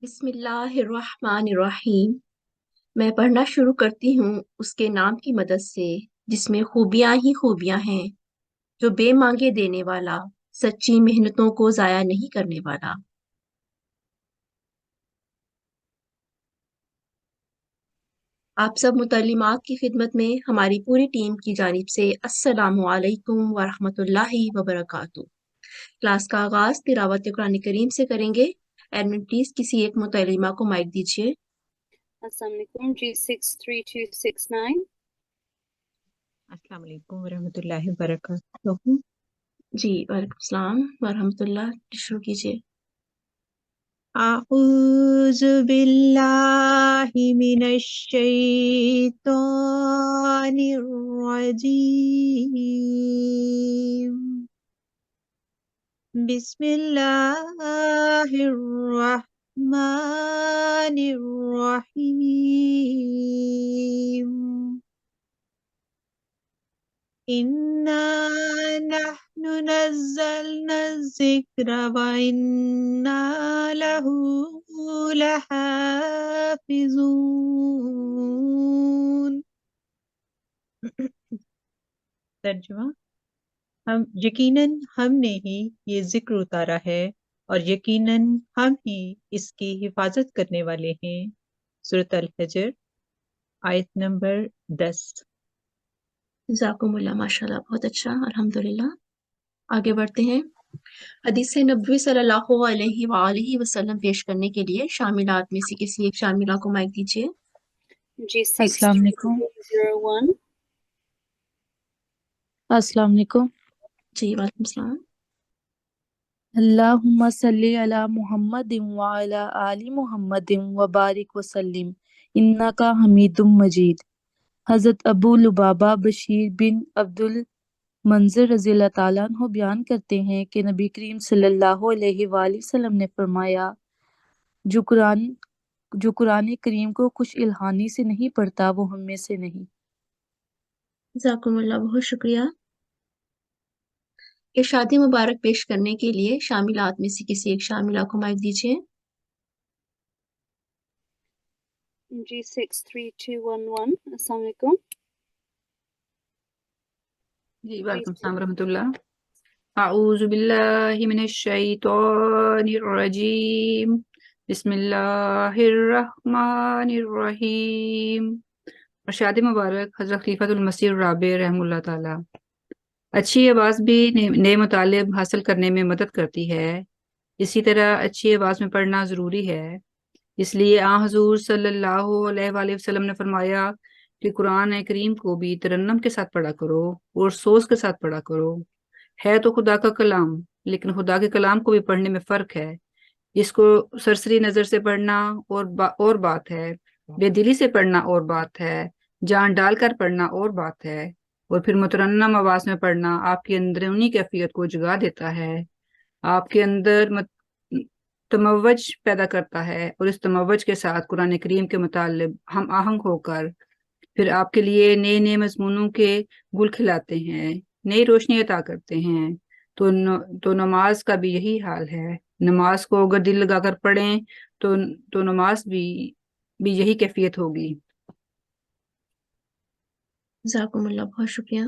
بسم اللہ الرحمن الرحیم۔ میں پڑھنا شروع کرتی ہوں اس کے نام کی مدد سے جس میں خوبیاں ہی خوبیاں ہیں، جو بے مانگے دینے والا، سچی محنتوں کو ضائع نہیں کرنے والا۔ آپ سب متعلمات کی خدمت میں ہماری پوری ٹیم کی جانب سے السلام علیکم ورحمۃ اللہ وبرکاتہ۔ کلاس کا آغاز تلاوت قرآن کریم سے کریں گے۔ ایڈمن پلیز کسی ایک متعلمہ کو مائک دیجیے۔ السلام علیکم جی 63269۔ السلام علیکم ورحمۃ اللہ وبرکاتہ۔ جی وعلیکم السلام ورحمۃ اللہ، شروع کیجیے۔ اعوذ باللہ من الشیطان الرجیم، بسم اللہ الرحمن الرحیم، اِنَّا نَحْنُ نَزَّلْنَا الذِّكْرَ وَإِنَّا لَهُ لَحَافِظُونَ۔ ترجمہ: یقیناً ہم نے ہی یہ ذکر اتارا ہے اور یقیناً ہم ہی اس کی حفاظت کرنے والے ہیں۔ سورۃ الحجر، آیت نمبر 10۔ جزاکم اللہ، ماشاء اللہ، بہت اچھا، الحمدللہ۔ آگے بڑھتے ہیں۔ حدیث نبوی صلی اللہ علیہ وآلہ وسلم پیش کرنے کے لیے شاملات میں سے کسی ایک شاملہ کو مائک دیجیے۔ جی السلام علیکم۔ 63201۔ السلام علیکم۔ جی وعلیکم السلام۔ اللہم صلی علی محمد وعلی آل محمد وبارک وسلم انکا حمید مجید۔ حضرت ابو لبابہ بشیر بن عبد المنذر رضی اللہ تعالیٰ عنہ بیان کرتے ہیں کہ نبی کریم صلی اللہ علیہ وآلہ وسلم نے فرمایا، جو قرآن کریم کو خوش الحانی سے نہیں پڑھتا وہ ہم میں سے نہیں۔ جزاکم اللہ، بہت شکریہ۔ ارشاد مبارک پیش کرنے کے لیے شاملات میں سے کسی ایک شاملہ کو مائک دیجیے۔ جی 63211۔ السلام علیکم جی وعلیکم السلام ورحمۃ اللہ۔ اعوذ باللہ من الشیطان الرجیم، بسم اللہ الرحمن الرحیم۔ ارشاد مبارک حضرت خلیفۃ المسیح الرابع رحمہ اللہ تعالی۔ اچھی آواز بھی نئے مطالب حاصل کرنے میں مدد کرتی ہے، اسی طرح اچھی آواز میں پڑھنا ضروری ہے۔ اس لیے حضور صلی اللہ علیہ وآلہ وسلم نے فرمایا کہ قرآن کریم کو بھی ترنم کے ساتھ پڑھا کرو اور سوز کے ساتھ پڑھا کرو۔ ہے تو خدا کا کلام، لیکن خدا کے کلام کو بھی پڑھنے میں فرق ہے۔ اس کو سرسری نظر سے پڑھنا اور بات ہے، بے دلی سے پڑھنا اور بات ہے، جان ڈال کر پڑھنا اور بات ہے، اور پھر مترنم آواز میں پڑھنا آپ کی اندرونی کیفیت کو جگا دیتا ہے، آپ کے اندر تموج پیدا کرتا ہے، اور اس تموج کے ساتھ قرآن کریم کے مطالب ہم آہنگ ہو کر پھر آپ کے لیے نئے نئے مضمونوں کے گل کھلاتے ہیں، نئی روشنی عطا کرتے ہیں۔ تو نماز کا بھی یہی حال ہے۔ نماز کو اگر دل لگا کر پڑھیں تو نماز بھی یہی کیفیت ہوگی۔ جزاکم اللہ، بہت شکریہ۔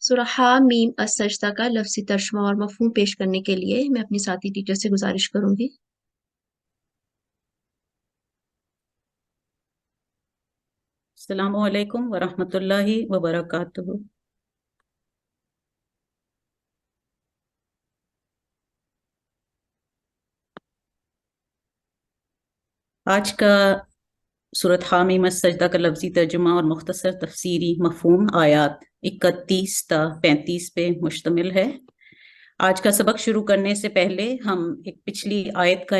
سورہ حامیم السجدہ کا لفظی ترجمہ اور مفہوم پیش کرنے کے لیے میں اپنی ساتھی ٹیچر سے گزارش کروں گی۔ السلام علیکم ورحمۃ اللہ وبرکاتہ۔ آج کا سورۃ حامیم السجدہ کا لفظی ترجمہ اور مختصر تفسیری مفہوم آیات 31 تا 35 پہ مشتمل ہے۔ آج کا سبق شروع کرنے سے پہلے ہم ایک پچھلی آیت کا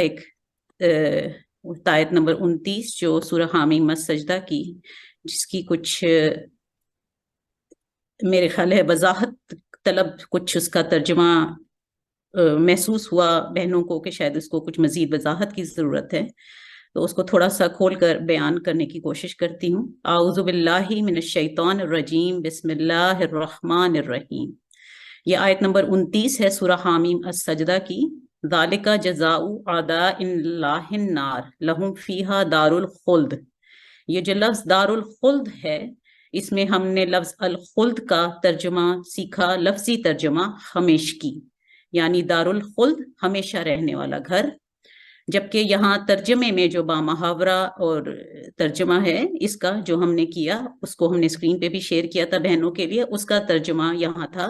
آیت نمبر 29 جو سورہ حامیم السجدہ کی، جس کی کچھ میرے خیال ہے وضاحت طلب کچھ اس کا ترجمہ محسوس ہوا بہنوں کو کہ شاید اس کو کچھ مزید وضاحت کی ضرورت ہے، تو اس کو تھوڑا سا کھول کر بیان کرنے کی کوشش کرتی ہوں۔ اعوذ باللہ من الشیطان الرجیم، بسم اللہ الرحمن الرحیم۔ یہ آیت نمبر 29 ہے سورہ حامیم السجدہ کی، ذالک جزاء اعداء اللہ النار لہم فیہا دار الخلد. یہ جو لفظ دار الخلد ہے، اس میں ہم نے لفظ الخلد کا ترجمہ سیکھا، لفظی ترجمہ ہمیشگی، یعنی دار الخلد ہمیشہ رہنے والا گھر. جبکہ یہاں ترجمے میں جو بامحاورہ اور ترجمہ ہے اس کا جو ہم نے کیا، اس کو ہم نے اسکرین پہ بھی شیئر کیا تھا بہنوں کے لیے، اس کا ترجمہ یہاں تھا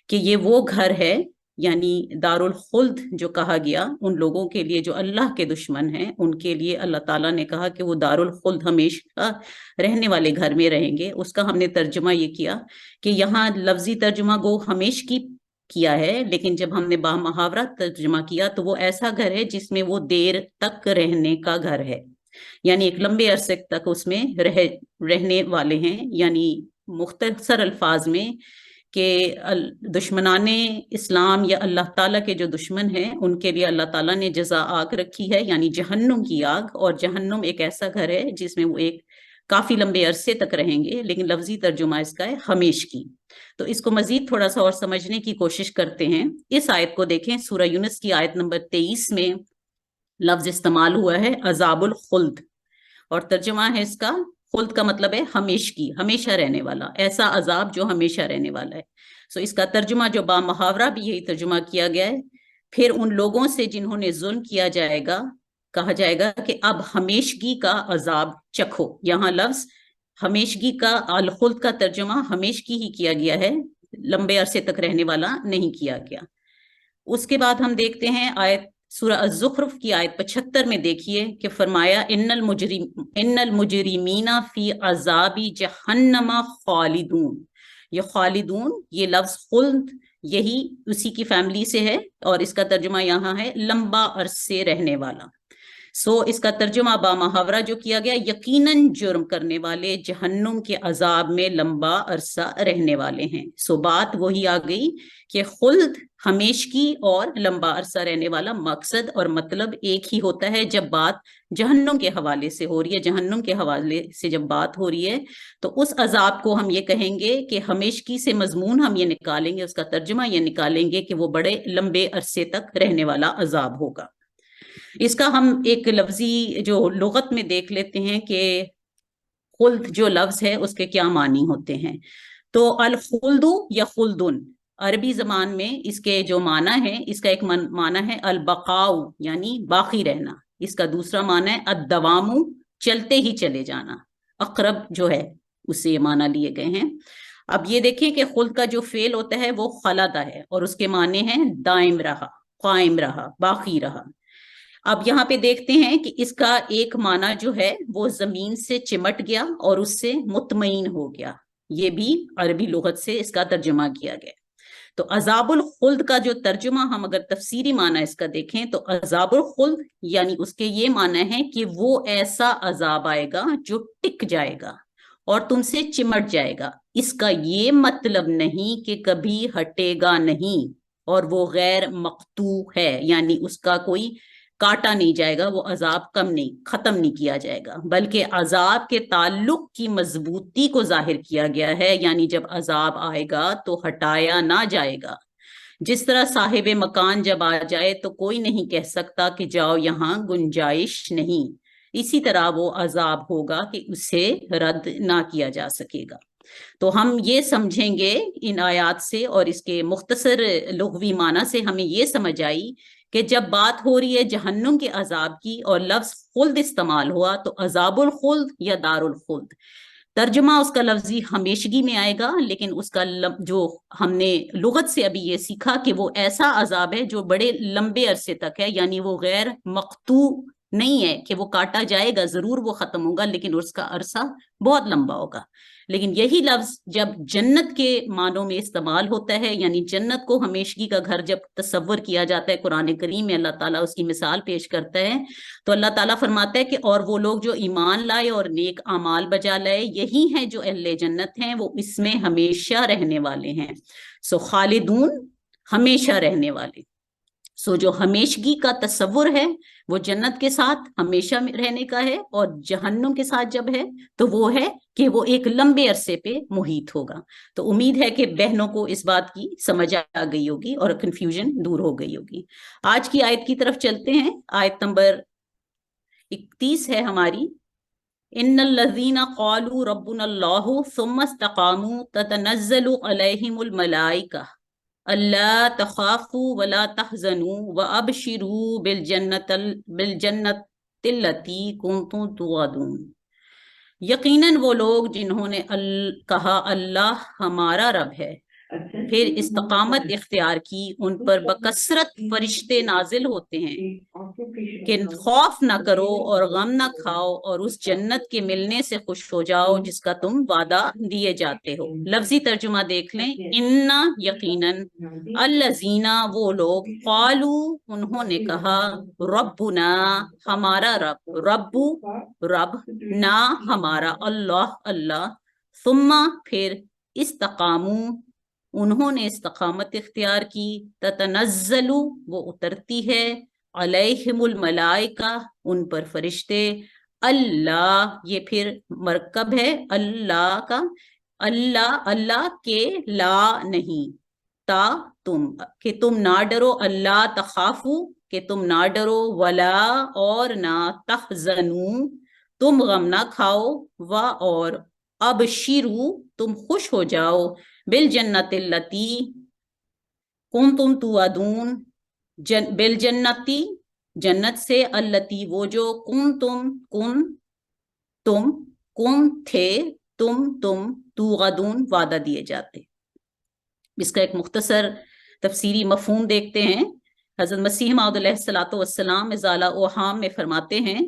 کہ یہ وہ گھر ہے، یعنی دار الخلد جو کہا گیا ان لوگوں کے لیے جو اللہ کے دشمن ہیں، ان کے لیے اللہ تعالیٰ نے کہا کہ وہ دار الخلد ہمیشہ رہنے والے گھر میں رہیں گے. اس کا ہم نے ترجمہ یہ کیا کہ یہاں لفظی ترجمہ گو ہمیشگی کیا ہے، لیکن جب ہم نے بامحاورہ ترجمہ کیا تو وہ ایسا گھر ہے جس میں وہ دیر تک رہنے کا گھر ہے، یعنی ایک لمبے عرصے تک اس میں رہنے والے ہیں. یعنی مختصر الفاظ میں کہ دشمنان اسلام یا اللہ تعالیٰ کے جو دشمن ہیں ان کے لیے اللہ تعالیٰ نے جزا آگ رکھی ہے، یعنی جہنم کی آگ. اور جہنم ایک ایسا گھر ہے جس میں وہ ایک کافی لمبے عرصے تک رہیں گے، لیکن لفظی ترجمہ اس کا ہے ہمیشگی. تو اس کو مزید تھوڑا سا اور سمجھنے کی کوشش کرتے ہیں. اس آیت کو دیکھیں، سورہ یونس کی آیت نمبر 23 میں لفظ استعمال ہوا ہے عذاب الخلد، اور ترجمہ ہے اس کا، خلد کا مطلب ہے ہمیشگی، ہمیشہ رہنے والا، ایسا عذاب جو ہمیشہ رہنے والا ہے. سو اس کا ترجمہ جو بامحاورہ بھی یہی ترجمہ کیا گیا ہے. پھر ان لوگوں سے جنہوں نے ظلم کیا جائے گا، کہا جائے گا کہ اب ہمیشگی کا عذاب چکھو. یہاں لفظ ہمیشگی کا، الخلد کا ترجمہ ہمیشگی ہی کیا گیا ہے، لمبے عرصے تک رہنے والا نہیں کیا گیا. اس کے بعد ہم دیکھتے ہیں آیت سورہ الزخرف کی آیت 75 میں دیکھیے کہ فرمایا ان المجرمین فی عذاب جہنم خالدون. یہ خالدون، یہ لفظ خلد یہی اسی کی فیملی سے ہے، اور اس کا ترجمہ یہاں ہے لمبا عرصے رہنے والا. سو اس کا ترجمہ بامحاورہ جو کیا گیا، یقیناً جرم کرنے والے جہنم کے عذاب میں لمبا عرصہ رہنے والے ہیں. سو بات وہی آ گئی کہ خلد ہمیشگی اور لمبا عرصہ رہنے والا مقصد اور مطلب ایک ہی ہوتا ہے. جب بات جہنم کے حوالے سے ہو رہی ہے، جہنم کے حوالے سے جب بات ہو رہی ہے تو اس عذاب کو ہم یہ کہیں گے کہ ہمیشگی سے مضمون ہم یہ نکالیں گے، اس کا ترجمہ یہ نکالیں گے کہ وہ بڑے لمبے عرصے تک رہنے والا عذاب ہوگا. اس کا ہم ایک لفظی جو لغت میں دیکھ لیتے ہیں کہ خلد جو لفظ ہے اس کے کیا معنی ہوتے ہیں. تو الخلد یا خلدن عربی زبان میں اس کے جو معنی ہے، اس کا ایک معنی ہے البقاء یعنی باقی رہنا. اس کا دوسرا معنی ہے الدوام، چلتے ہی چلے جانا. اقرب جو ہے اس سے یہ معنی لیے گئے ہیں. اب یہ دیکھیں کہ خلد کا جو فعل ہوتا ہے وہ خلدہ ہے، اور اس کے معنی ہیں دائم رہا، قائم رہا، باقی رہا. اب یہاں پہ دیکھتے ہیں کہ اس کا ایک معنی جو ہے وہ زمین سے چمٹ گیا اور اس سے مطمئن ہو گیا. یہ بھی عربی لغت سے اس کا ترجمہ کیا گیا. تو عذاب الخلد کا جو ترجمہ ہم اگر تفسیری معنی اس کا دیکھیں تو عذاب الخلد یعنی اس کے یہ معنی ہے کہ وہ ایسا عذاب آئے گا جو ٹک جائے گا اور تم سے چمٹ جائے گا. اس کا یہ مطلب نہیں کہ کبھی ہٹے گا نہیں، اور وہ غیر مقطوع ہے، یعنی اس کا کوئی کاٹا نہیں جائے گا، وہ عذاب ختم نہیں کیا جائے گا، بلکہ عذاب کے تعلق کی مضبوطی کو ظاہر کیا گیا ہے. یعنی جب عذاب آئے گا تو ہٹایا نہ جائے گا. جس طرح صاحب مکان جب آ جائے تو کوئی نہیں کہہ سکتا کہ جاؤ یہاں گنجائش نہیں، اسی طرح وہ عذاب ہوگا کہ اسے رد نہ کیا جا سکے گا. تو ہم یہ سمجھیں گے ان آیات سے، اور اس کے مختصر لغوی معنی سے ہمیں یہ سمجھ آئی کہ جب بات ہو رہی ہے جہنم کے عذاب کی اور لفظ خلد استعمال ہوا تو عذاب الخلد یا دار الخلد، ترجمہ اس کا لفظی ہمیشگی میں آئے گا، لیکن اس کا جو ہم نے لغت سے ابھی یہ سیکھا کہ وہ ایسا عذاب ہے جو بڑے لمبے عرصے تک ہے، یعنی وہ غیر مقطوع نہیں ہے کہ وہ کاٹا جائے گا، ضرور وہ ختم ہوگا لیکن اس کا عرصہ بہت لمبا ہوگا. لیکن یہی لفظ جب جنت کے معنوں میں استعمال ہوتا ہے، یعنی جنت کو ہمیشگی کا گھر جب تصور کیا جاتا ہے، قرآن کریم میں اللہ تعالیٰ اس کی مثال پیش کرتا ہے تو اللہ تعالیٰ فرماتا ہے کہ اور وہ لوگ جو ایمان لائے اور نیک اعمال بجا لائے، یہی ہیں جو اہل جنت ہیں، وہ اس میں ہمیشہ رہنے والے ہیں. سو خالدون ہمیشہ رہنے والے. سو جو ہمیشگی کا تصور ہے وہ جنت کے ساتھ ہمیشہ رہنے کا ہے، اور جہنم کے ساتھ جب ہے تو وہ ہے کہ وہ ایک لمبے عرصے پہ محیط ہوگا۔ تو امید ہے کہ بہنوں کو اس بات کی سمجھ آ گئی ہوگی اور کنفیوژن دور ہو گئی ہوگی۔ آج کی آیت کی طرف چلتے ہیں۔ آیت نمبر 31 ہے ہماری۔ ان الذین قالوا ربنا اللہ ثم استقاموا تتنزل علیہم الملائکہ اللہ تخافوا ولا تحزنوا وابشروا بالجنت التی کنتم توعدون۔ یقیناً وہ لوگ جنہوں نے کہا اللہ ہمارا رب ہے، پھر استقامت اختیار کی، ان پر بکثرت فرشتے نازل ہوتے ہیں کہ خوف نہ کرو اور غم نہ کھاؤ اور اس جنت کے ملنے سے خوش ہو جاؤ جس کا تم وعدہ دیے جاتے ہو۔ لفظی ترجمہ دیکھ لیں۔ انا یقیناً، الذین وہ لوگ، قالو انہوں نے کہا، ربنا ہمارا رب، رب نہ ہمارا اللہ اللہ، ثم پھر استقاموا انہوں نے استقامت اختیار کی، تتنزل وہ اترتی ہے، علیہم الملائکہ ان پر فرشتے، اللہ یہ پھر مرکب ہے اللہ کا، اللہ کے لا نہیں، تا تم کہ تم نہ ڈرو، اللہ تخافو کہ تم نہ ڈرو، ولا اور نہ، تحزنو تم غم نہ کھاؤ، و اور، ابشرو تم خوش ہو جاؤ، بالجنت التی کنتم توعدون بالجنتی جنت سے، التی وہ جو، کن تھے تم توعدون وعدہ دیے جاتے۔ اس کا ایک مختصر تفسیری مفہوم دیکھتے ہیں۔ حضرت مسیح موعود علیہ الصلوۃ والسلام ازالہ اوہام میں فرماتے ہیں،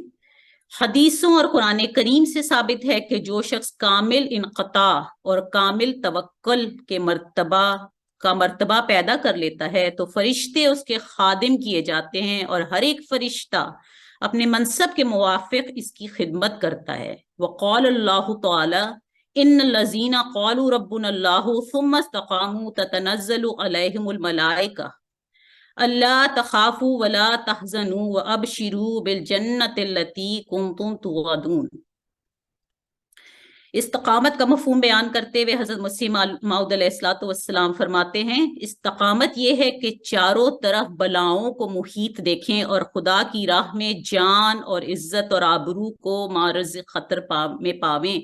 حدیثوں اور قرآن کریم سے ثابت ہے کہ جو شخص کامل انقطاع اور کامل توکل کے مرتبہ پیدا کر لیتا ہے تو فرشتے اس کے خادم کیے جاتے ہیں، اور ہر ایک فرشتہ اپنے منصب کے موافق اس کی خدمت کرتا ہے۔ وقال اللہ تعالی ان الذین قالوا ربنا اللہ ثم استقاموا تتنزل علیہم الملائکہ اللہ تخافوا ولا تحزنوا وابشروا بالجنت التی کنتم توعدون۔ استقامت کا مفہوم بیان کرتے ہوئے حضرت مسیح موعود علیہ الصلوۃ والسلام فرماتے ہیں، استقامت یہ ہے کہ چاروں طرف بلاؤں کو محیط دیکھیں اور خدا کی راہ میں جان اور عزت اور آبرو کو معرض خطر میں پاویں،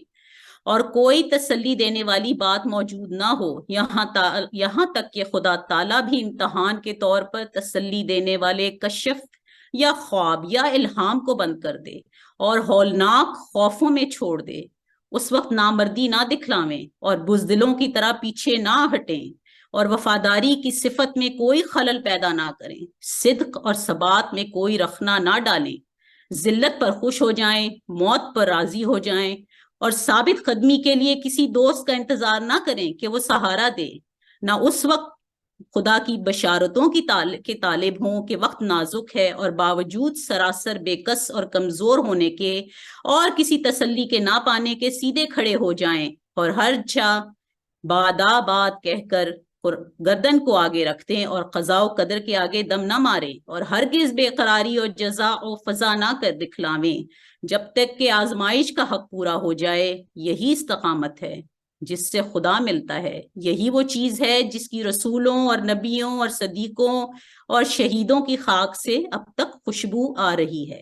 اور کوئی تسلی دینے والی بات موجود نہ ہو، یہاں تک کہ خدا تعالیٰ بھی امتحان کے طور پر تسلی دینے والے کشف یا خواب یا الہام کو بند کر دے اور ہولناک خوفوں میں چھوڑ دے۔ اس وقت نامردی نہ دکھلاویں اور بزدلوں کی طرح پیچھے نہ ہٹیں، اور وفاداری کی صفت میں کوئی خلل پیدا نہ کریں، صدق اور ثبات میں کوئی رخنہ نہ ڈالیں، ذلت پر خوش ہو جائیں، موت پر راضی ہو جائیں، اور ثابت قدمی کے لیے کسی دوست کا انتظار نہ کریں کہ وہ سہارا دے، نہ اس وقت خدا کی بشارتوں کے طالب ہوں کہ وقت نازک ہے، اور باوجود سراسر بے کس اور کمزور ہونے کے اور کسی تسلی کے نہ پانے کے سیدھے کھڑے ہو جائیں، اور ہر جا بادا بات کہہ کر گردن کو آگے رکھتے ہیں اور قضاء و قدر کے آگے دم نہ مارے، اور ہرگز بے قراری اور جزا و فضا نہ کر دکھلاویں جب تک کہ آزمائش کا حق پورا ہو جائے۔ یہی استقامت ہے جس سے خدا ملتا ہے، یہی وہ چیز ہے جس کی رسولوں اور نبیوں اور صدیقوں اور شہیدوں کی خاک سے اب تک خوشبو آ رہی ہے۔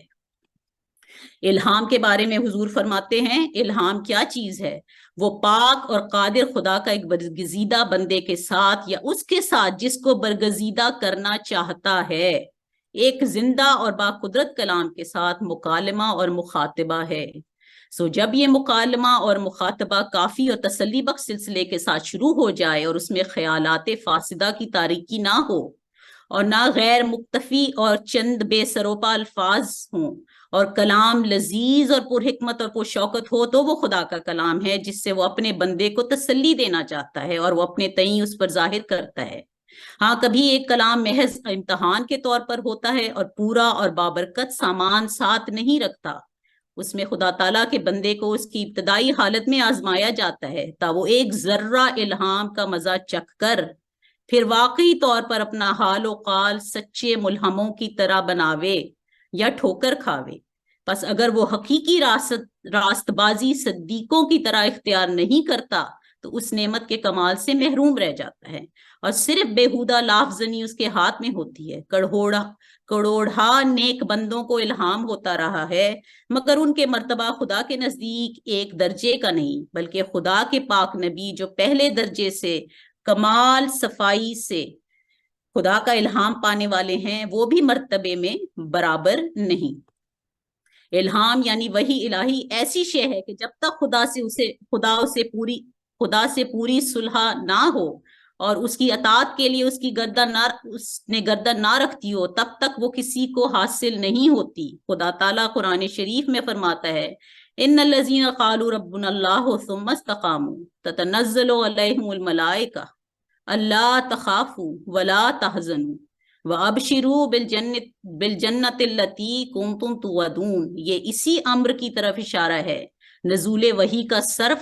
الہام کے بارے میں حضور فرماتے ہیں، الہام کیا چیز ہے؟ وہ پاک اور قادر خدا کا ایک برگزیدہ بندے کے ساتھ یا اس کے ساتھ جس کو برگزیدہ کرنا چاہتا ہے، ایک زندہ اور باقدرت کلام کے ساتھ مکالمہ اور مخاطبہ ہے۔ سو جب یہ مکالمہ اور مخاطبہ کافی اور تسلی بخش سلسلے کے ساتھ شروع ہو جائے اور اس میں خیالات فاسدہ کی تاریکی نہ ہو اور نہ غیر مکتفی اور چند بے سروپا الفاظ ہوں اور کلام لذیذ اور پرحکمت اور پرشوکت ہو، تو وہ خدا کا کلام ہے جس سے وہ اپنے بندے کو تسلی دینا چاہتا ہے اور وہ اپنے تئیں اس پر ظاہر کرتا ہے۔ ہاں کبھی ایک کلام محض امتحان کے طور پر ہوتا ہے اور پورا اور بابرکت سامان ساتھ نہیں رکھتا، اس میں خدا تعالیٰ کے بندے کو اس کی ابتدائی حالت میں آزمایا جاتا ہے تا وہ ایک ذرہ الہام کا مزہ چکھ کر پھر واقعی طور پر اپنا حال و قال سچے ملہموں کی طرح بناوے یا ٹھوکر کھاوے، پس اگر وہ حقیقی راست بازی صدیقوں کی طرح اختیار نہیں کرتا تو اس نعمت کے کمال سے محروم رہ جاتا ہے اور صرف بیہودہ لافزنی اس کے ہاتھ میں ہوتی ہے۔ کروڑہا نیک بندوں کو الہام ہوتا رہا ہے، مگر ان کے مرتبہ خدا کے نزدیک ایک درجے کا نہیں، بلکہ خدا کے پاک نبی جو پہلے درجے سے کمال صفائی سے خدا کا الہام پانے والے ہیں، وہ بھی مرتبے میں برابر نہیں۔ الہام یعنی وحی الہی ایسی شے ہے کہ جب تک خدا سے پوری صلح نہ ہو اور اس کی اطاعت کے لیے اس نے گردن نہ رکھتی ہو، تب تک وہ کسی کو حاصل نہیں ہوتی۔ خدا تعالیٰ قرآن شریف میں فرماتا ہے، ان الذین قالوا ربنا اللہ ثم استقاموا تتنزل علیہم الملائکہ الا تخافوا ولا تحزنوا وَأَبْشِرُوا بِالْجَنَّةِ الَّتِي كُنْتُمْ تُوعَدُونَ۔ یہ اسی امر کی طرف اشارہ ہے۔ نزول وحی کا صرف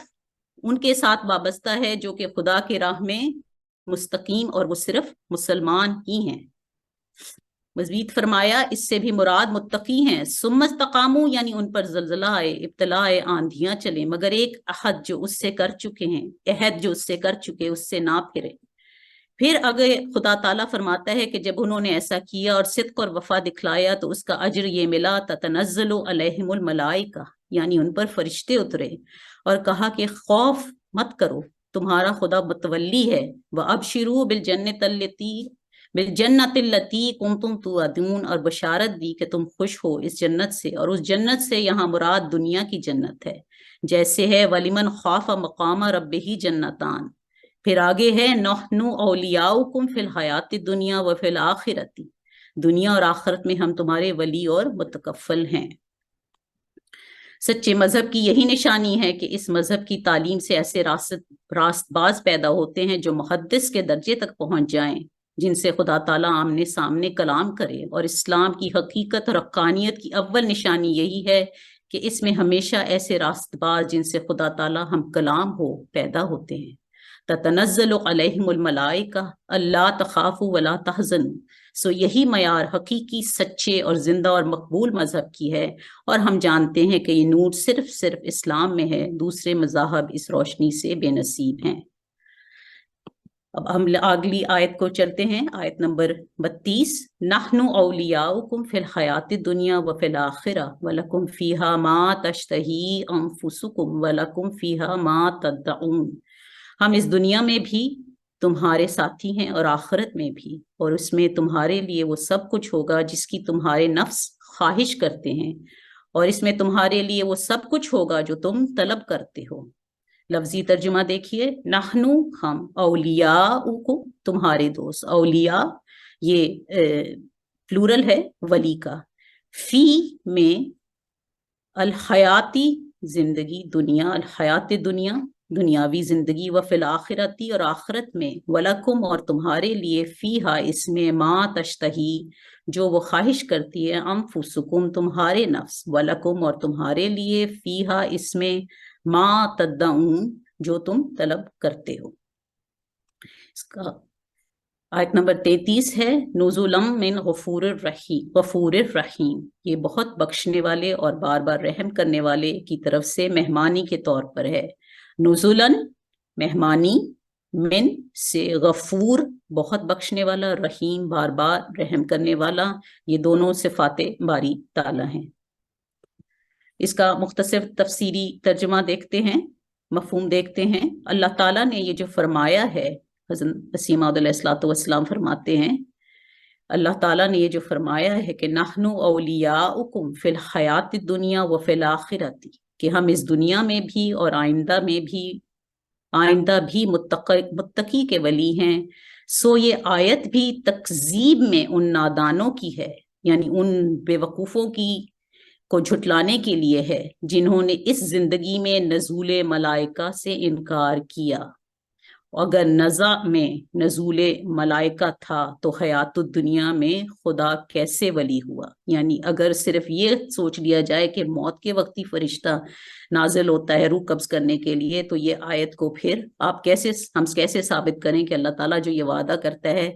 ان کے ساتھ وابستہ ہے جو کہ خدا کے راہ میں مستقیم، اور وہ صرف مسلمان ہی ہیں۔ مزید فرمایا اس سے بھی مراد متقی ہیں۔ ثم استقاموا یعنی ان پر زلزلہ آئے، ابتلا آئے، آندھیاں چلیں، مگر ایک عہد جو اس سے کر چکے اس سے نہ پھرے۔ پھر اگر خدا تعالیٰ فرماتا ہے کہ جب انہوں نے ایسا کیا اور صدق اور وفا دکھلایا تو اس کا اجر یہ ملا، تتنزل علیہم الملائکہ یعنی ان پر فرشتے اترے اور کہا کہ خوف مت کرو، تمہارا خدا متولی ہے۔ وَأَبْشِرُوا بِالْجَنَّةِ الَّتِي كُنْتُمْ تُوعَدُونَ، اور بشارت دی کہ تم خوش ہو اس جنت سے، اور اس جنت سے یہاں مراد دنیا کی جنت ہے، جیسے ہے وَلِمَنْ خَافَ مَقَامَ رَبِّهِ جَنَّتَانِ۔ پھر آگے ہے نحن اولیاؤکم فی الحیات الدنیا وفی الآخرۃ، دنیا اور آخرت میں ہم تمہارے ولی اور متکفل ہیں۔ سچے مذہب کی یہی نشانی ہے کہ اس مذہب کی تعلیم سے ایسے راست باز پیدا ہوتے ہیں جو محدث کے درجے تک پہنچ جائیں، جن سے خدا تعالیٰ آمنے سامنے کلام کرے۔ اور اسلام کی حقیقت اور حقانیت کی اول نشانی یہی ہے کہ اس میں ہمیشہ ایسے راست باز جن سے خدا تعالیٰ ہم کلام ہو پیدا ہوتے ہیں۔ تتنزل علیہم الملائکہ اللہ تخافوا ولا تحزنوا، سو یہی معیار حقیقی، سچے اور زندہ اور مقبول مذہب کی ہے، اور ہم جانتے ہیں کہ یہ نور صرف اسلام میں ہے، دوسرے مذاہب اس روشنی سے بے نصیب ہیں۔ اب ہم اگلی آیت کو چلتے ہیں، آیت نمبر 32۔ نحن اولیاؤکم فی الحیات الدنیا وفی الآخرہ ولکم فیہا ما تشتہی انفسکم ولکم فیہا ما تدعون۔ ہم اس دنیا میں بھی تمہارے ساتھی ہیں اور آخرت میں بھی، اور اس میں تمہارے لیے وہ سب کچھ ہوگا جس کی تمہارے نفس خواہش کرتے ہیں، اور اس میں تمہارے لیے وہ سب کچھ ہوگا جو تم طلب کرتے ہو۔ لفظی ترجمہ دیکھیے، نحنو ہم، اولیاؤکم تمہارے دوست، اولیاء یہ پلورل ہے ولی کا، فی میں الحیاتی زندگی دنیا، الحیات دنیا دنیاوی زندگی، وفی الآخرتی اور آخرت میں، ولکم اور تمہارے لیے، فیہا اس میں، ما تشتہی جو وہ خواہش کرتی ہے، انفسکم تمہارے نفس، ولکم اور تمہارے لیے، فیہا اس میں، ما تدعون جو تم طلب کرتے ہو۔ اس کا آیت نمبر 33 ہے، نزولم من غفور الرحیم، یہ بہت بخشنے والے اور بار بار رحم کرنے والے کی طرف سے مہمانی کے طور پر ہے۔ نزولن مہمانی، من سے غفور بہت بخشنے والا، رحیم بار بار رحم کرنے والا، یہ دونوں صفات باری تعالیٰ ہیں۔ اس کا مختصر تفسیری ترجمہ دیکھتے ہیں، مفہوم دیکھتے ہیں۔ اللہ تعالیٰ نے یہ جو فرمایا ہے، حضرت مسیح موعود علیہ الصلوۃ والسلام فرماتے ہیں، اللہ تعالیٰ نے یہ جو فرمایا ہے کہ نحن اولیاؤکم فی الحیات الدنیا وفی الآخرۃ، کہ ہم اس دنیا میں بھی اور آئندہ بھی متقی کے ولی ہیں، سو یہ آیت بھی تکذیب میں ان نادانوں کی ہے، یعنی ان بے وقوفوں کو جھٹلانے کے لیے ہے جنہوں نے اس زندگی میں نزول ملائکہ سے انکار کیا اگر نزا میں نزول ملائکہ تھا تو حیات الدنیا میں خدا کیسے ولی ہوا؟ یعنی اگر صرف یہ سوچ لیا جائے کہ موت کے وقت ہی فرشتہ نازل ہوتا ہے روح قبض کرنے کے لیے، تو یہ آیت کو پھر ہم کیسے ثابت کریں کہ اللہ تعالیٰ جو یہ وعدہ کرتا ہے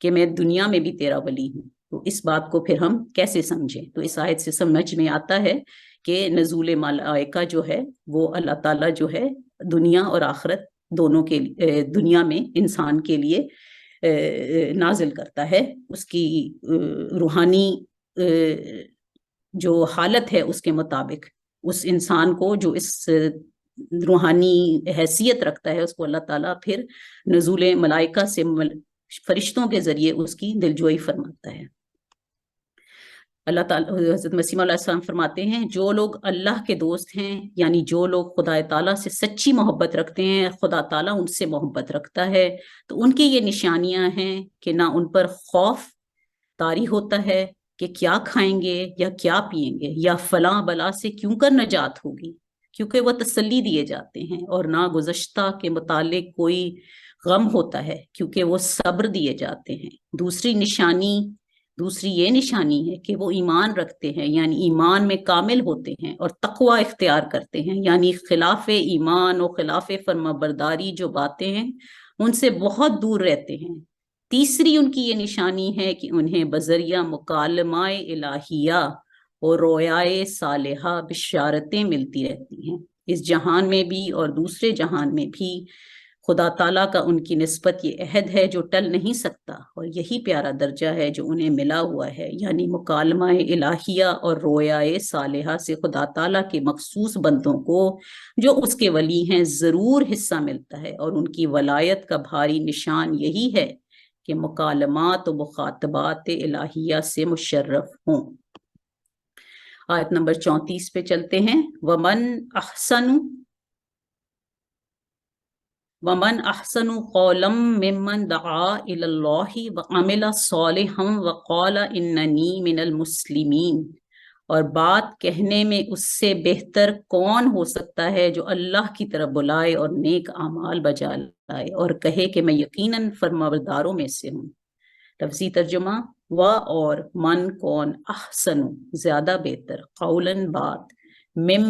کہ میں دنیا میں بھی تیرا ولی ہوں، تو اس بات کو پھر ہم کیسے سمجھیں؟ تو اس آیت سے سمجھ میں آتا ہے کہ نزول ملائکہ جو ہے وہ اللہ تعالیٰ جو ہے دنیا اور آخرت دونوں کے دنیا میں انسان کے لیے نازل کرتا ہے، اس کی روحانی جو حالت ہے اس کے مطابق اس انسان کو جو اس روحانی حیثیت رکھتا ہے اس کو اللہ تعالیٰ پھر نزول ملائکہ سے فرشتوں کے ذریعے اس کی دلجوئی فرماتا ہے۔ اللہ تعالیٰ حضرت مسیح علیہ السلام فرماتے ہیں جو لوگ اللہ کے دوست ہیں، یعنی جو لوگ خدا تعالیٰ سے سچی محبت رکھتے ہیں، خدا تعالیٰ ان سے محبت رکھتا ہے، تو ان کی یہ نشانیاں ہیں کہ نہ ان پر خوف طاری ہوتا ہے کہ کیا کھائیں گے یا کیا پئیں گے یا فلاں بلا سے کیوں کر نجات ہوگی، کیونکہ وہ تسلی دیے جاتے ہیں، اور نہ گزشتہ کے متعلق کوئی غم ہوتا ہے کیونکہ وہ صبر دیے جاتے ہیں۔ دوسری یہ نشانی ہے کہ وہ ایمان رکھتے ہیں، یعنی ایمان میں کامل ہوتے ہیں اور تقوی اختیار کرتے ہیں، یعنی خلاف ایمان و خلاف فرمانبرداری جو باتیں ہیں ان سے بہت دور رہتے ہیں۔ تیسری ان کی یہ نشانی ہے کہ انہیں بذریعہ مکالمہ الہیہ اور رویائے صالحہ بشارتیں ملتی رہتی ہیں، اس جہان میں بھی اور دوسرے جہان میں بھی۔ خدا تعالیٰ کا ان کی نسبت یہ عہد ہے جو ٹل نہیں سکتا، اور یہی پیارا درجہ ہے جو انہیں ملا ہوا ہے، یعنی مکالمہ الہیہ اور رویائے صالحہ سے خدا تعالیٰ کے مخصوص بندوں کو جو اس کے ولی ہیں ضرور حصہ ملتا ہے، اور ان کی ولایت کا بھاری نشان یہی ہے کہ مکالمات و مخاطبات الہیہ سے مشرف ہوں۔ آیت نمبر 34 پہ چلتے ہیں۔ وَمَنْ أَحْسَنُ قَوْلًا مِّمَّنْ دَعَا إِلَى اللَّهِ وَعَمِلَ صَالِحًا وَقَالَ إِنَّنِي مِنَ الْمُسْلِمِينَ، اور بات کہنے میں اس سے بہتر کون ہو سکتا ہے جو اللہ کی طرف بلائے اور نیک اعمال بجا لائے اور کہے کہ میں یقیناً فرمانبرداروں میں سے ہوں۔ لفظی ترجمہ اور من کون، احسن زیادہ بہتر، قولاً بات، من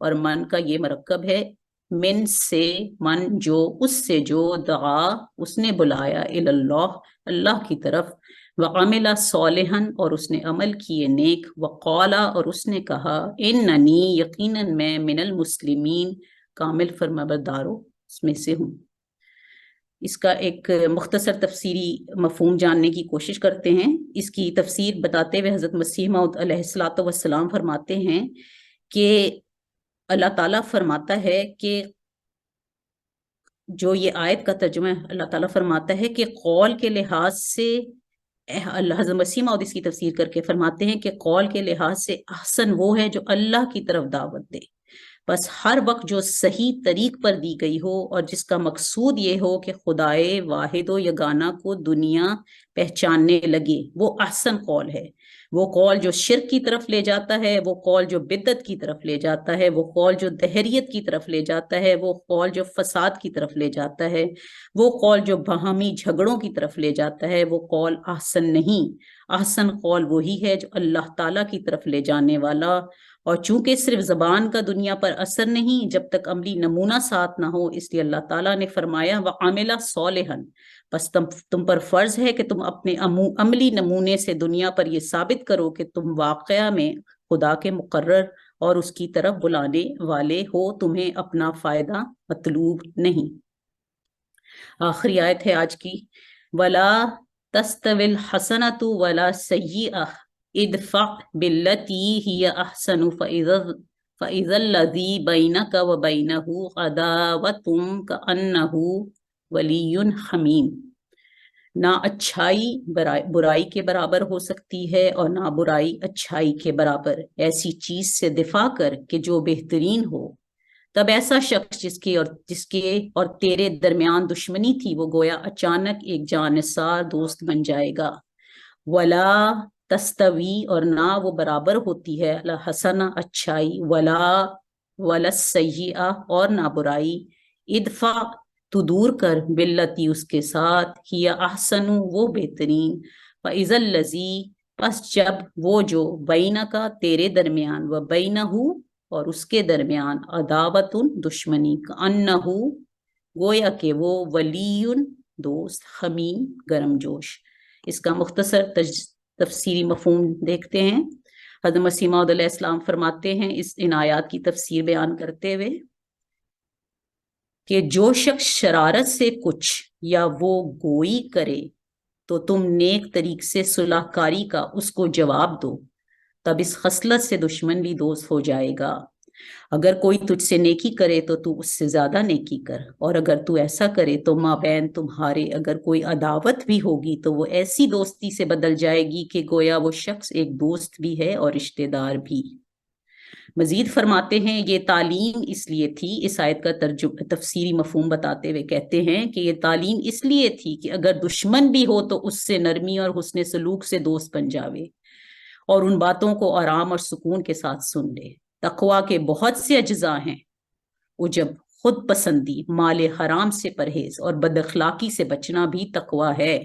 اور من کا یہ مرکب ہے، من سے، من جو، اس سے جو، دعا اس نے بلایا، اللہ اللہ کی طرف، وعمل صالحا اور اس نے عمل کیے نیک، وقالا اور اس نے کہا، اننی یقیناً میں، من المسلمین کامل فرمانبرداروں میں سے ہوں۔ اس کا ایک مختصر تفسیری مفہوم جاننے کی کوشش کرتے ہیں۔ اس کی تفسیر بتاتے ہوئے حضرت مسیح موعود علیہ الصلوۃ والسلام فرماتے ہیں کہ اللہ تعالیٰ فرماتا ہے کہ جو یہ آیت کا ترجمہ ہے، اللہ تعالیٰ فرماتا ہے کہ قول کے لحاظ سے، اللہ حضرت مسیح موعود اس کی تفسیر کر کے فرماتے ہیں کہ قول کے لحاظ سے احسن وہ ہے جو اللہ کی طرف دعوت دے، بس ہر وقت جو صحیح طریق پر دی گئی ہو اور جس کا مقصود یہ ہو کہ خدائے واحد و یگانہ کو دنیا پہچاننے لگے، وہ احسن قول ہے۔ وہ قول جو شرک کی طرف لے جاتا ہے، وہ قول جو بدعت کی طرف لے جاتا ہے، وہ قول جو دہریت کی طرف لے جاتا ہے، وہ قول جو فساد کی طرف لے جاتا ہے، وہ قول جو باہمی جھگڑوں کی طرف لے جاتا ہے، وہ قول احسن نہیں۔ احسن قول وہی ہے جو اللہ تعالیٰ کی طرف لے جانے والا، اور چونکہ صرف زبان کا دنیا پر اثر نہیں جب تک عملی نمونہ ساتھ نہ ہو، اس لیے اللہ تعالیٰ نے فرمایا وَعَمِلَ صَالِحًا، بس تم پر فرض ہے کہ تم اپنے عملی نمونے سے دنیا پر یہ ثابت کرو کہ تم واقعہ میں خدا کے مقرر اور اس کی طرف بلانے والے ہو، تمہیں اپنا فائدہ مطلوب نہیں۔ آخری آیت ہے آج کی، وَلَا تَسْتَوِي الْحَسَنَةُ وَلَا سَيِّئَةُ ادفع بالتي هي احسن فاذا الذي بينك وبينه عداوة كأنه ولي حميم۔ نہ اچھائی برائی کے برابر ہو سکتی ہے اور نہ برائی اچھائی کے برابر، ایسی چیز سے دفاع کر کہ جو بہترین ہو، تب ایسا شخص جس کے اور تیرے درمیان دشمنی تھی وہ گویا اچانک ایک جانثار دوست بن جائے گا۔ ولا تستوی اور نہ وہ برابر ہوتی ہے، الحسنہ اچھائی، ولا السیئہ اور نہ برائی، ادفع تو دور کر باللتی اس کے ساتھ ہی احسنو وہ بہترین فَإِذَا الَّذِي پس جب وہ جو بینہ کا تیرے درمیان و بینہ اور اس کے درمیان عداوتن دشمنی کا انہو گویا کہ وہ ولیٌ دوست حمیم گرم جوش. اس کا مختصر تفسیری مفہوم دیکھتے ہیں. حضرت مسیح موعود علیہ السلام فرماتے ہیں ان آیات کی تفسیر بیان کرتے ہوئے کہ جو شخص شرارت سے کچھ یا وہ گوئی کرے تو تم نیک طریق سے صلح کاری کا اس کو جواب دو، تب اس خصلت سے دشمن بھی دوست ہو جائے گا. اگر کوئی تجھ سے نیکی کرے تو اس سے زیادہ نیکی کر، اور اگر تو ایسا کرے تو مابین تمہارے اگر کوئی عداوت بھی ہوگی تو وہ ایسی دوستی سے بدل جائے گی کہ گویا وہ شخص ایک دوست بھی ہے اور رشتہ دار بھی. مزید فرماتے ہیں یہ تعلیم اس لیے تھی، اس آیت کا تفسیری مفہوم بتاتے ہوئے کہتے ہیں کہ یہ تعلیم اس لیے تھی کہ اگر دشمن بھی ہو تو اس سے نرمی اور حسن سلوک سے دوست بن جاوے اور ان باتوں کو آرام اور سکون کے ساتھ سن لے. تقویٰ کے بہت سے اجزاء ہیں، عجب، خود پسندی، مال حرام سے پرہیز اور بد اخلاقی سے بچنا بھی تقویٰ ہے.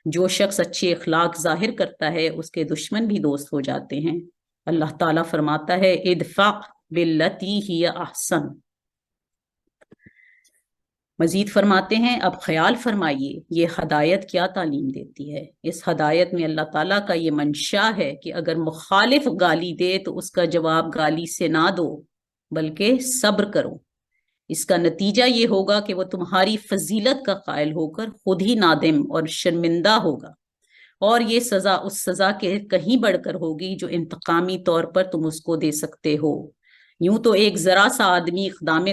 جو شخص اچھے اخلاق ظاہر کرتا ہے اس کے دشمن بھی دوست ہو جاتے ہیں. اللہ تعالیٰ فرماتا ہے ادفع باللتی ہی احسن. مزید فرماتے ہیں اب خیال فرمائیے یہ ہدایت کیا تعلیم دیتی ہے. اس ہدایت میں اللہ تعالیٰ کا یہ منشا ہے کہ اگر مخالف گالی دے تو اس کا جواب گالی سے نہ دو بلکہ صبر کرو. اس کا نتیجہ یہ ہوگا کہ وہ تمہاری فضیلت کا قائل ہو کر خود ہی نادم اور شرمندہ ہوگا، اور یہ سزا اس سزا کے کہیں بڑھ کر ہوگی جو انتقامی طور پر تم اس کو دے سکتے ہو. یوں تو ایک ذرا سا آدمی اقدام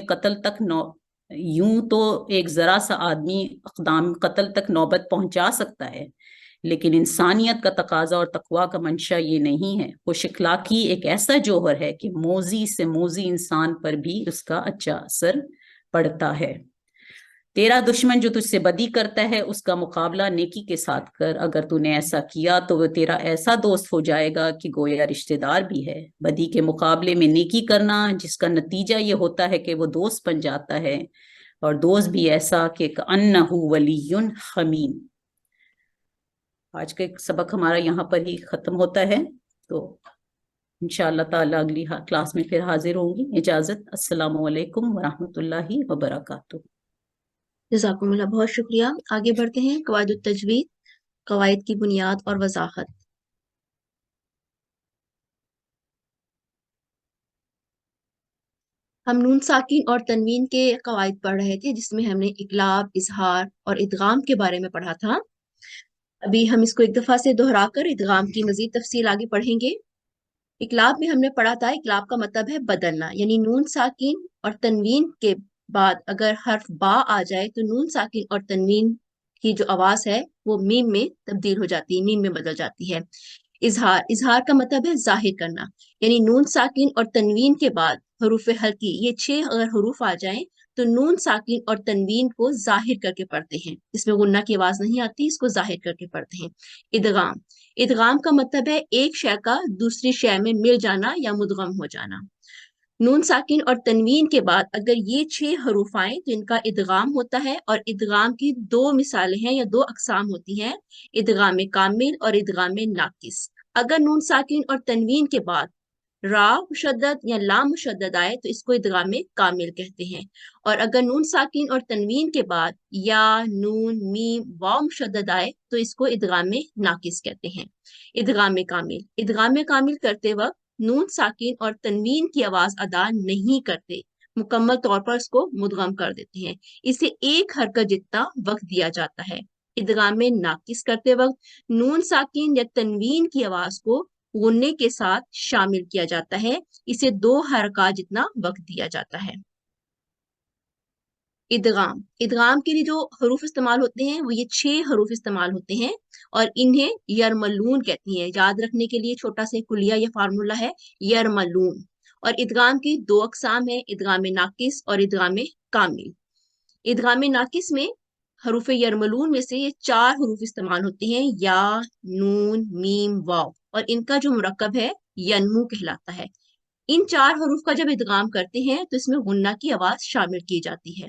قتل تک نوبت پہنچا سکتا ہے، لیکن انسانیت کا تقاضا اور تقویٰ کا منشا یہ نہیں ہے. خوش اخلاقی ایک ایسا جوہر ہے کہ موذی سے موذی انسان پر بھی اس کا اچھا اثر پڑتا ہے. تیرا دشمن جو تجھ سے بدی کرتا ہے اس کا مقابلہ نیکی کے ساتھ کر. اگر تو نے ایسا کیا تو وہ تیرا ایسا دوست ہو جائے گا کہ گویا رشتہ دار بھی ہے. بدی کے مقابلے میں نیکی کرنا جس کا نتیجہ یہ ہوتا ہے کہ وہ دوست بن جاتا ہے، اور دوست بھی ایسا کہ کأنہ ولی حمیم. آج کا ایک سبق ہمارا یہاں پر ہی ختم ہوتا ہے، تو انشاءاللہ تعالی اگلی کلاس میں پھر حاضر ہوں گی. اجازت، السلام علیکم ورحمۃ اللہ وبرکاتہ. جزاکم اللہ، بہت شکریہ. آگے بڑھتے ہیں. قواعد التجوید، قواعد کی بنیاد اور وضاحت. ہم نون ساکن اور تنوین کے قواعد پڑھ رہے تھے جس میں ہم نے اقلاب، اظہار اور ادغام کے بارے میں پڑھا تھا. ابھی ہم اس کو ایک دفعہ سے دہرا کر ادغام کی مزید تفصیل آگے پڑھیں گے. اقلاب میں ہم نے پڑھا تھا اقلاب کا مطلب ہے بدلنا، یعنی نون ساکن اور تنوین کے بعد اگر حرف با آ جائے تو نون ساکن اور تنوین کی جو آواز ہے وہ میم میں تبدیل ہو جاتی ہے، میم میں بدل جاتی ہے. اظہار کا مطلب ہے ظاہر کرنا، یعنی نون ساکن اور تنوین کے بعد حروف حلقی، یہ 6 اگر حروف آ جائیں تو نون ساکن اور تنوین کو ظاہر کر کے پڑھتے ہیں. اس میں غنہ کی آواز نہیں آتی، اس کو ظاہر کر کے پڑھتے ہیں. ادغام کا مطلب ہے ایک شے کا دوسری شے میں مل جانا یا مدغم ہو جانا. نون ساکن اور تنوین کے بعد اگر یہ 6 حروف آئیں تو ان کا ادغام ہوتا ہے، اور ادغام کی 2 مثالیں ہیں یا 2 اقسام ہوتی ہیں، ادغام کامل اور ادغام ناقص. اگر نون ساکن اور تنوین کے بعد را مشدد یا لام مشدد آئے تو اس کو ادغام کامل کہتے ہیں، اور اگر نون ساکن اور تنوین کے بعد یا نون میم واو مشدد آئے تو اس کو ادغام ناقص کہتے ہیں. ادغام کامل کرتے وقت نون ساکن اور تنوین کی آواز ادا نہیں کرتے، مکمل طور پر اس کو مدغم کر دیتے ہیں. اسے ایک حرکت جتنا وقت دیا جاتا ہے. ادغام ناقص کرتے وقت نون ساکن یا تنوین کی آواز کو غنے کے ساتھ شامل کیا جاتا ہے، اسے 2 حرکات جتنا وقت دیا جاتا ہے. ادغام کے لیے جو حروف استعمال ہوتے ہیں وہ یہ 6 حروف استعمال ہوتے ہیں، اور انہیں یرملون کہتی ہیں. یاد رکھنے کے لیے چھوٹا سا کلیہ یا فارمولا ہے یرملون. اور ادغام کی 2 اقسام ہیں، ادغام ناقص اور ادغام کامل. ادغام ناقص میں حروف یرملون میں سے یہ 4 حروف استعمال ہوتے ہیں، یا، نون، میم، واو، اور ان کا جو مرکب ہے ینمو کہلاتا ہے. ان 4 حروف کا جب ادغام کرتے ہیں تو اس میں غنہ کی آواز شامل کی جاتی ہے.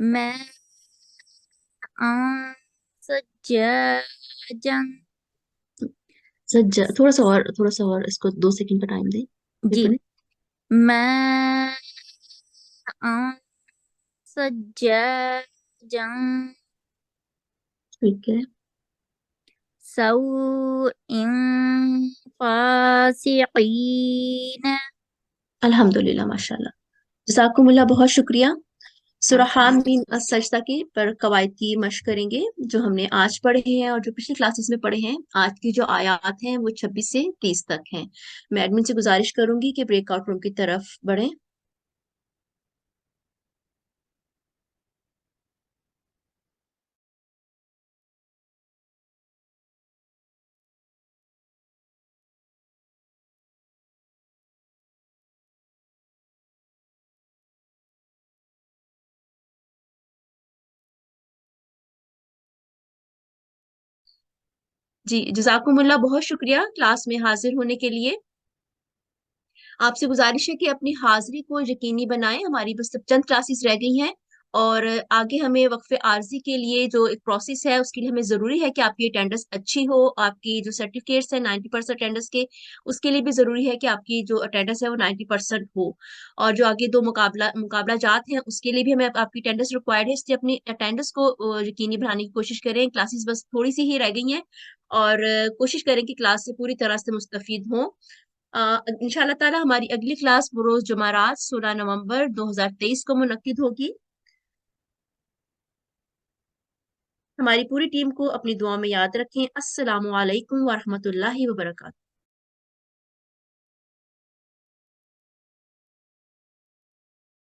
ماء ثجاجا سجا تھوڑا سا اور اس کو 2 سیکنڈ کا ٹائم دیں پھر جی پڑھیں۔ ماء ثجاجا ٹھیک ہے، سوء فاسقین الحمدللہ، ماشاء اللہ، جزاکم اللہ، بہت شکریہ۔ سورہ حامیم السجدہ کے پر قواعد کی مشق کریں گے جو ہم نے آج پڑھے ہیں اور جو پچھلی کلاسز میں پڑھے ہیں۔ آج کی جو آیات ہیں وہ 26 سے 30 تک ہیں۔ میں ایڈمن سے گزارش کروں گی کہ بریک آؤٹ روم کی طرف بڑھیں۔ جی، جزاکم اللہ، بہت شکریہ کلاس میں حاضر ہونے کے لیے۔ آپ سے گزارش ہے کہ اپنی حاضری کو یقینی بنائیں، ہماری بس اب چند کلاسز رہ گئی ہیں اور آگے ہمیں وقف عارضی کے لیے جو ایک پروسیس ہے اس کے لیے ہمیں ضروری ہے کہ آپ کی اٹینڈنس اچھی ہو، آپ کی جو سرٹیفکیٹس ہیں 90% اٹینڈنس کے، اس کے لیے بھی ضروری ہے کہ آپ کی جو اٹینڈنس ہے وہ 90% ہو، اور جو آگے 2 مقابلہ جات ہیں اس کے لیے بھی ہمیں آپ کی اٹینڈنس ریکوائرڈ ہے، اس لیے اپنی اٹینڈنس کو یقینی بنانے کی کوشش کریں۔ کلاسز بس تھوڑی سی ہی رہ گئی ہیں اور کوشش کریں کہ کلاس سے پوری طرح سے مستفید ہوں۔ ان شاء اللہ تعالیٰ ہماری اگلی کلاس بروز جمعرات 16 نومبر 2023 کو منعقد ہوگی۔ ہماری پوری ٹیم کو اپنی دعا میں یاد رکھیں۔ السلام علیکم ورحمۃ اللہ وبرکاتہ۔